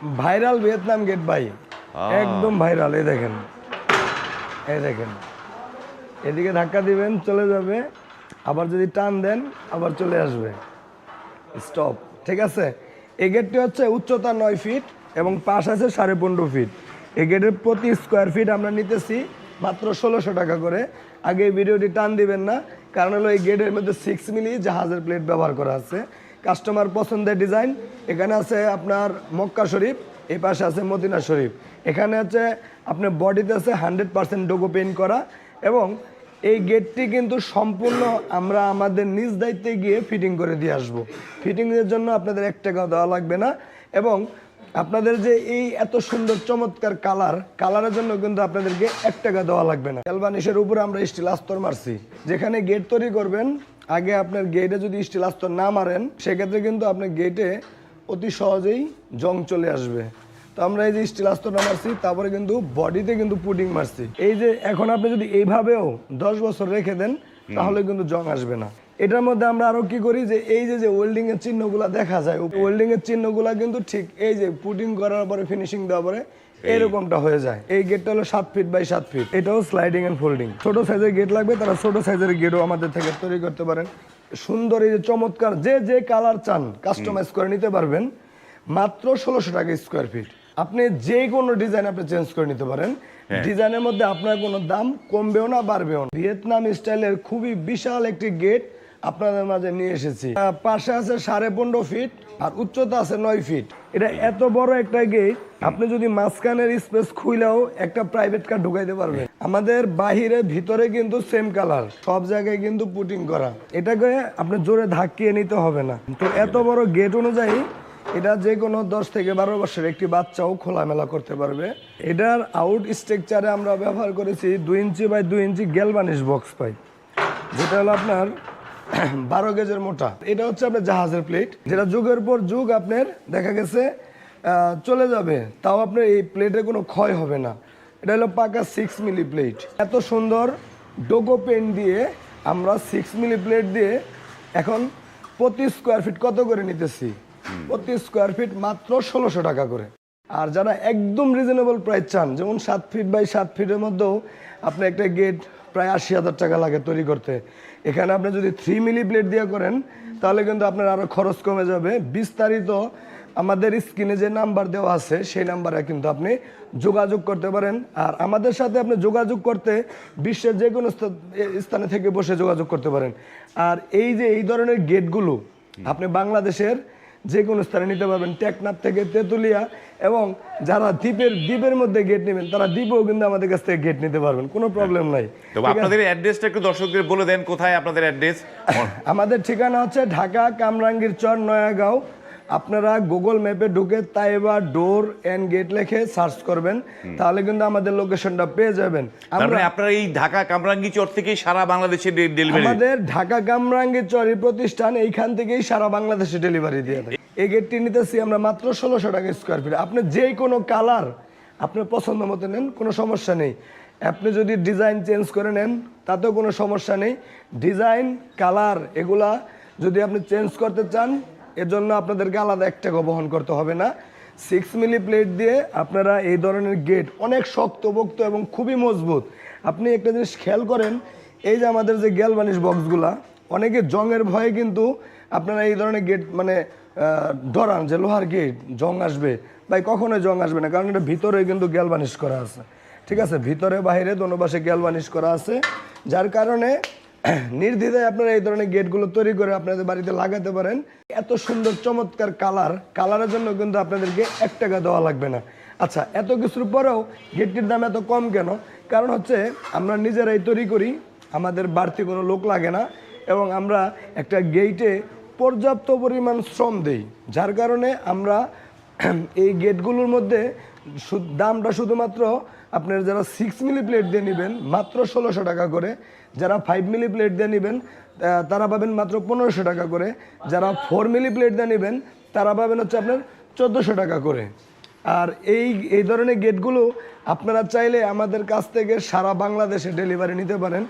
Viral Vietnam gate ভাই, একদম viral. এই দেখেন, এই দেখেন, এদিকে ধাক্কা দিবেন চলে যাবে, আবার যদি টান দেন আবার চলে আসবে, স্টপ। ঠিক আছে, এই গেটটি হচ্ছে উচ্চতা 9 ফিট এবং পাশ আছে 15.5 ফিট। এই গেটের প্রতি স্কোয়ার ফিট আমরা নিতেছি মাত্র 1600 টাকা করে। আগে এই ভিডিওটি টান দিবেন না, কারণ হলো এই গেটের মধ্যে 6 মিলি জাহাজের প্লেট ব্যবহার করা আছে। কাস্টমার পছন্দের ডিজাইন। এখানে আছে আপনার মক্কা শরীফ, এই পাশে আছে মদিনা শরীফ। এখানে আছে আপনার বডিতে আছে 100% ডোগো পেইন্ট করা, এবং এই গেটটি কিন্তু সম্পূর্ণ আমরা আমাদের নিজ দায়িত্বে গিয়ে ফিটিং করে দিয়ে আসবো। ফিটিংয়ের জন্য আপনাদের 1 টাকাও দেওয়া লাগবে না, এবং আপনাদের যে এই এত সুন্দর চমৎকার কালারের জন্য কিন্তু আপনাদেরকে 1 টাকা দেওয়া লাগবে না। গ্যালভানিশের উপরে আমরা স্টিল আস্তর মারছি। যেখানে গেট তৈরি করবেন, আগে আপনার গেটে যদি স্টিল আস্তর না মারেন, সেক্ষেত্রে কিন্তু আপনার গেটে অতি সহজেই জং চলে আসবে। তো আমরা এই যে স্টিল আস্তরটা মারছি, তারপরে কিন্তু বডিতে কিন্তু পুডিং মারছি। এই যে এখন আপনি যদি এইভাবেও 10 বছর রেখে দেন, তাহলে কিন্তু জং আসবে না। এটার মধ্যে আমরা আরো কি করি, যে এই যে ওয়েল্ডিং এর চিহ্নগুলো দেখা যায়, ওয়েল্ডিং এর চিহ্নগুলো কিন্তু ঠিক এই যে পুডিং করার পরে ফিনিশিং দেওয়ার পরে এরকমটা হয়ে যায়। এই গেটটা হলো 7 ফিট বাই 7 ফিট। এটাও স্লাইডিং এন্ড ফোল্ডিং। ছোট সাইজের গেট লাগবে, তারা ছোট সাইজের গেটও আমাদের থেকে তৈরি করতে পারেন। সুন্দর এই যে চমৎকার যে কালার চান কাস্টমাইজ করে নিতে পারবেন মাত্র 1600 টাকা স্কোয়ার ফিট। আপনি যে কোনো ডিজাইন আপনি চেঞ্জ করে নিতে পারেন। ডিজাইনের মধ্যে আপনার কোনো দাম কমবেও না বাড়বেও না। ভিয়েতনাম স্টাইলের খুবই বিশাল একটি গেট আপনাদের মাঝে নিয়ে এসেছি। পাশে আছে 15.5 ফিট আর উচ্চতা আছে 9 ফিট। এটা এত বড় একটা গেট, আপনি যদি মাঝখানের স্পেস খুইলেও একটা প্রাইভেট কার ঢুকাইতে পারবেন। আমাদের বাহিরে ভিতরে কিন্তু সেম কালার, সব জায়গায় কিন্তু পুটিং করা। এটাকে আপনি জোরে ধাক্কিয়ে নিতে হবে না। তো এত বড় গেট অনুযায়ী এটা যে কোনো 10 থেকে 12 বছরের একটি বাচ্চাও খোলামেলা করতে পারবে। এটার আউট স্ট্রাকচারে আমরা ব্যবহার করেছি 2 inch by 2 inch galvanised box pipe, যেটা হলো আপনার 12 গেজের মোটা। এটা হচ্ছে আপনার জাহাজের প্লেট, যেটা যুগের পর যুগ আপনার দেখা গেছে চলে যাবে, তাও আপনার এই প্লেটে কোনো ক্ষয় হবে না। এটা হলো পাকা 6 মিলি প্লেট। এত সুন্দর ডোগো পেন দিয়ে আমরা 6 মিলি প্লেট দিয়ে এখন প্রতি স্কোয়ার ফিট কত করে নিতেছি, প্রতি স্কোয়ার ফিট মাত্র 1600 টাকা করে। আর যারা একদম রিজনেবল প্রাইস চান, যেমন 7 ফিট বাই 7 ফিটের মধ্যেও আপনি একটা গেট প্রায় 80,000 টাকা লাগে তৈরি করতে, এখানে আপনি যদি 3 মিলি প্লেট দিয়ে করেন তাহলে কিন্তু আপনার আরও খরচ কমে যাবে। বিস্তারিত আমাদের স্ক্রিনে যে নাম্বার দেওয়া আছে সেই নাম্বারে কিন্তু আপনি যোগাযোগ করতে পারেন। আর আমাদের সাথে আপনি যোগাযোগ করতে বিশ্বের যে কোনো স্থানে থেকে বসে যোগাযোগ করতে পারেন। আর এই যে এই ধরনের গেটগুলো আপনি বাংলাদেশের যে কোনো স্থানে নিতে পারবেন, টেকনাফ থেকে তেঁতুলিয়া, এবং যারা দ্বীপের মধ্যে গেট নেবেন তারা দ্বীপেও কিন্তু আমাদের কাছ থেকে গেট নিতে পারবেন, কোনো প্রবলেম নাই। তবে আপনাদের অ্যাড্রেসটা একটু দর্শকদের বলে দেন, কোথায় আপনাদের অ্যাড্রেস? আমাদের ঠিকানা হচ্ছে ঢাকা কামরাঙ্গীর চর, নয়াগাঁও। আপনারা গুগল ম্যাপে ঢুকে তাইবা ডোর এন্ড গেট লিখে সার্চ করবেন, তাহলে কিন্তু আমাদের লোকেশনটা পেয়ে যাবেন। আপনারা এই ঢাকা কামরাঙ্গী চর থেকেই সারা বাংলাদেশে ডেলিভারি? আমাদের ঢাকা কামরাঙ্গীর চরই প্রতিষ্ঠান, এইখান থেকেই সারা বাংলাদেশে ডেলিভারি দিয়ে থাকে। এই গেটটি নিতেছি আমরা মাত্র 1600 টাকা স্কোয়ার ফিট। আপনি যে কোনো কালার আপনার পছন্দ মতো নেন, কোনো সমস্যা নেই। আপনি যদি ডিজাইন চেঞ্জ করে নেন তাতেও কোনো সমস্যা নেই। ডিজাইন কালার এগুলা যদি আপনি চেঞ্জ করতে চান, এর জন্য আপনাদেরকে আলাদা 1 টাকা বহন করতে হবে না। 6 মিলি প্লেট দিয়ে আপনারা এই ধরনের গেট অনেক শক্তপোক্ত এবং খুবই মজবুত। আপনি একটা জিনিস খেয়াল করেন, এই যে আমাদের যে গ্যালভানিশ বক্সগুলা, অনেকে জংয়ের ভয়ে কিন্তু আপনারা এই ধরনের গেট মানে ডরান যে লোহার গেট জং আসবে। ভাই কখনোই জং আসবে না, কারণ এটা ভিতরে কিন্তু গ্যালভানিশ করা আছে। ঠিক আছে, ভিতরে বাইরে দোনো পাশে গ্যালভানিশ করা আছে, যার কারণে নির্দ্বিধায় আপনারা এই ধরনের গেটগুলো তৈরি করে আপনাদের বাড়িতে লাগাতে পারেন। এত সুন্দর চমৎকার কালারের জন্য কিন্তু আপনাদেরকে 1 টাকা দেওয়া লাগবে না। আচ্ছা, এত কিছুর পরেও গেটটির দাম এত কম কেন? কারণ হচ্ছে আমরা নিজেরাই তৈরি করি, আমাদের বাড়তি কোনো লোক লাগে না, এবং আমরা একটা গেটে পর্যাপ্ত পরিমাণ শ্রম দেই, যার কারণে আমরা এই গেটগুলোর মধ্যে দামটা শুধুমাত্র আপনার যারা 6 মিলি প্লেট দিয়ে নেবেন মাত্র 1600 টাকা করে, যারা 5 মিলি প্লেট দিয়ে নেবেন তারা পাবেন মাত্র 1500 টাকা করে, যারা 4 মিলি প্লেট দিয়ে নেবেন তারা পাবেন হচ্ছে আপনার 1400 টাকা করে। আর এই ধরনের গেটগুলো আপনারা চাইলে আমাদের কাছ থেকে সারা বাংলাদেশে ডেলিভারি নিতে পারেন।